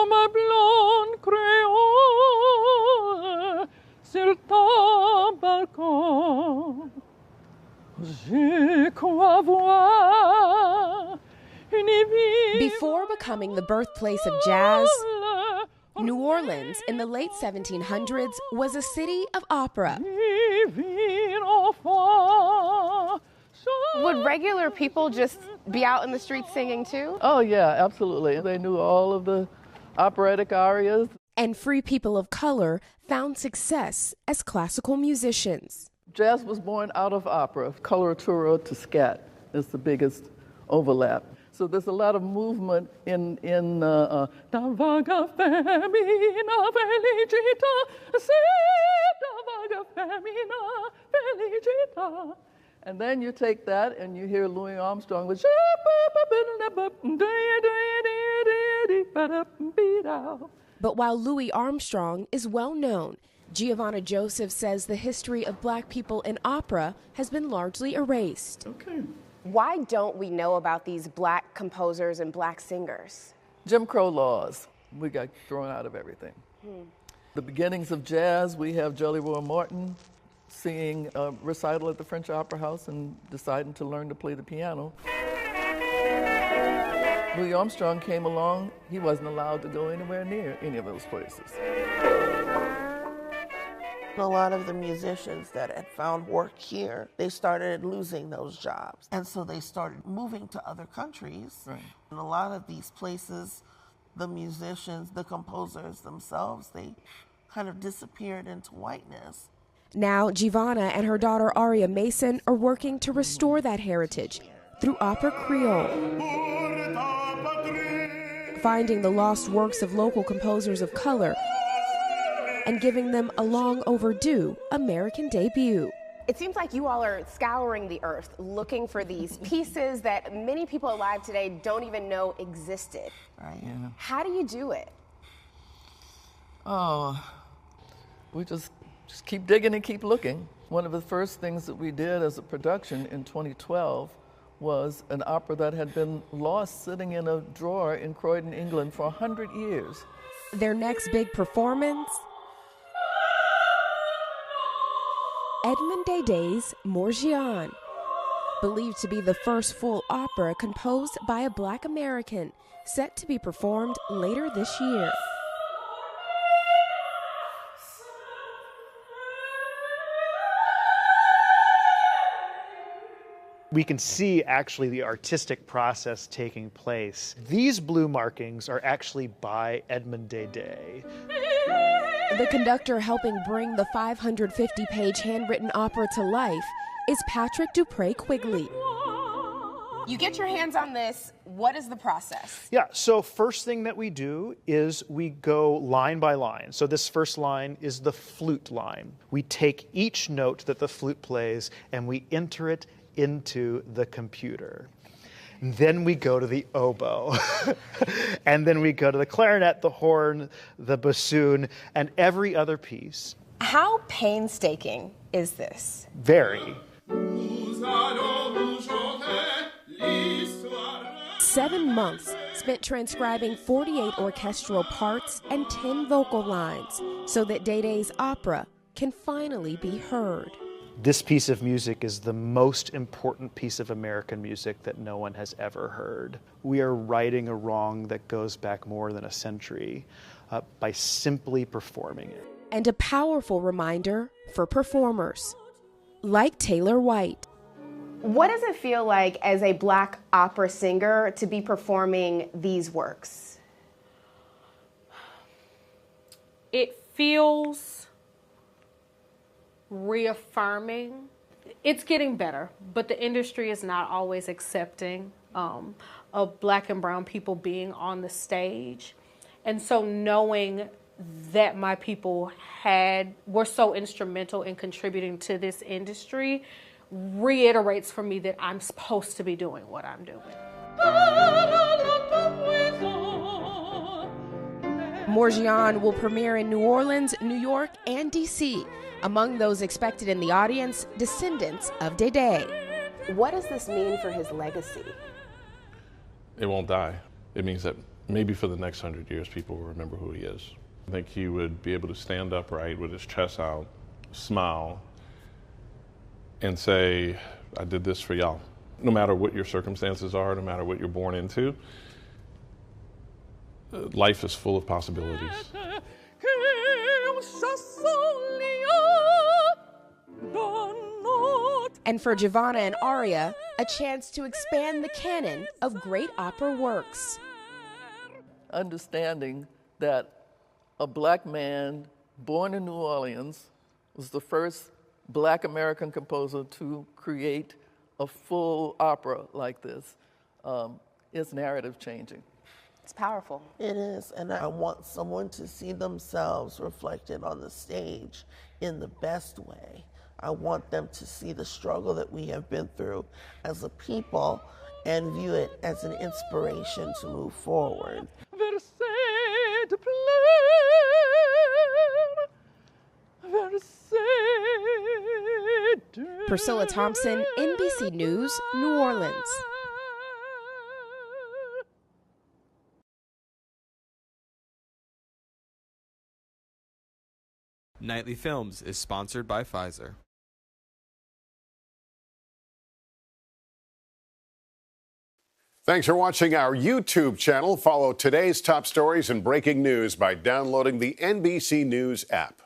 comme un blonde créole sur ton balcon. Je crois voir une vie. Before becoming the birthplace of jazz, New Orleans in the late 1700s was a city of opera. Would regular people just be out in the streets singing too? Oh, yeah, absolutely. They knew all of the operatic arias. And free people of color found success as classical musicians. Jazz was born out of opera. Coloratura to scat is the biggest overlap. So there's a lot of movement in Da vaga femina felicita, da vaga femina felicita. And then you take that and you hear Louis Armstrong with But while Louis Armstrong is well known, Giovanna Joseph says the history of black people in opera has been largely erased. Okay. Why don't we know about these black composers and black singers? Jim Crow laws. We got thrown out of everything. The beginnings of jazz, we have Jelly Roll Morton singing a recital at the French Opera House and deciding to learn to play the piano. Louis Armstrong came along, he wasn't allowed to go anywhere near any of those places. A lot of the musicians that had found work here, they started losing those jobs. And so they started moving to other countries. Right. And a lot of these places, the musicians, the composers themselves, they kind of disappeared into whiteness. Now, Giovanna and her daughter Aria Mason are working to restore that heritage through OperaCréole, finding the lost works of local composers of color and giving them a long overdue American debut. It seems like you all are scouring the earth looking for these pieces that many people alive today don't even know existed. Right. Yeah. How do you do it? Oh, we just keep digging and keep looking. One of the first things that we did as a production in 2012 was an opera that had been lost sitting in a drawer in Croydon, England for 100 years. Their next big performance, Edmond Dédé's Morgiane, believed to be the first full opera composed by a black American, set to be performed later this year. We can see actually the artistic process taking place. These blue markings are actually by Edmond Dédé. The conductor helping bring the 550-page handwritten opera to life is Patrick Dupre Quigley. You get your hands on this. What is the process? Yeah, so first thing that we do is we go line by line. So this first line is the flute line. We take each note that the flute plays and we enter it into the computer. And then we go to the oboe. And then we go to the clarinet, the horn, the bassoon, and every other piece. How painstaking is this? Very. 7 months spent transcribing 48 orchestral parts and 10 vocal lines so that Dédé's opera can finally be heard. This piece of music is the most important piece of American music that no one has ever heard. We are righting a wrong that goes back more than a century by simply performing it. And a powerful reminder for performers, like Taylor White. What does it feel like as a black opera singer to be performing these works? It feels reaffirming. It's getting better, but the industry is not always accepting of black and brown people being on the stage. And so knowing that my people were so instrumental in contributing to this industry reiterates for me that I'm supposed to be doing what I'm doing. Morgiane will premiere in New Orleans, New York, and D.C. Among those expected in the audience, descendants of Dédé. What does this mean for his legacy? It won't die. It means that maybe for the next 100 years, people will remember who he is. I think he would be able to stand upright with his chest out, smile, and say, I did this for y'all. No matter what your circumstances are, no matter what you're born into, life is full of possibilities. And for Giovanna and Aria, a chance to expand the canon of great opera works. Understanding that a black man born in New Orleans was the first black American composer to create a full opera like this is narrative changing. It's powerful. It is, and I want someone to see themselves reflected on the stage in the best way. I want them to see the struggle that we have been through as a people and view it as an inspiration to move forward. Priscilla Thompson, NBC News, New Orleans. Nightly Films is sponsored by Pfizer. Thanks for watching our YouTube channel. Follow today's top stories and breaking news by downloading the NBC News app.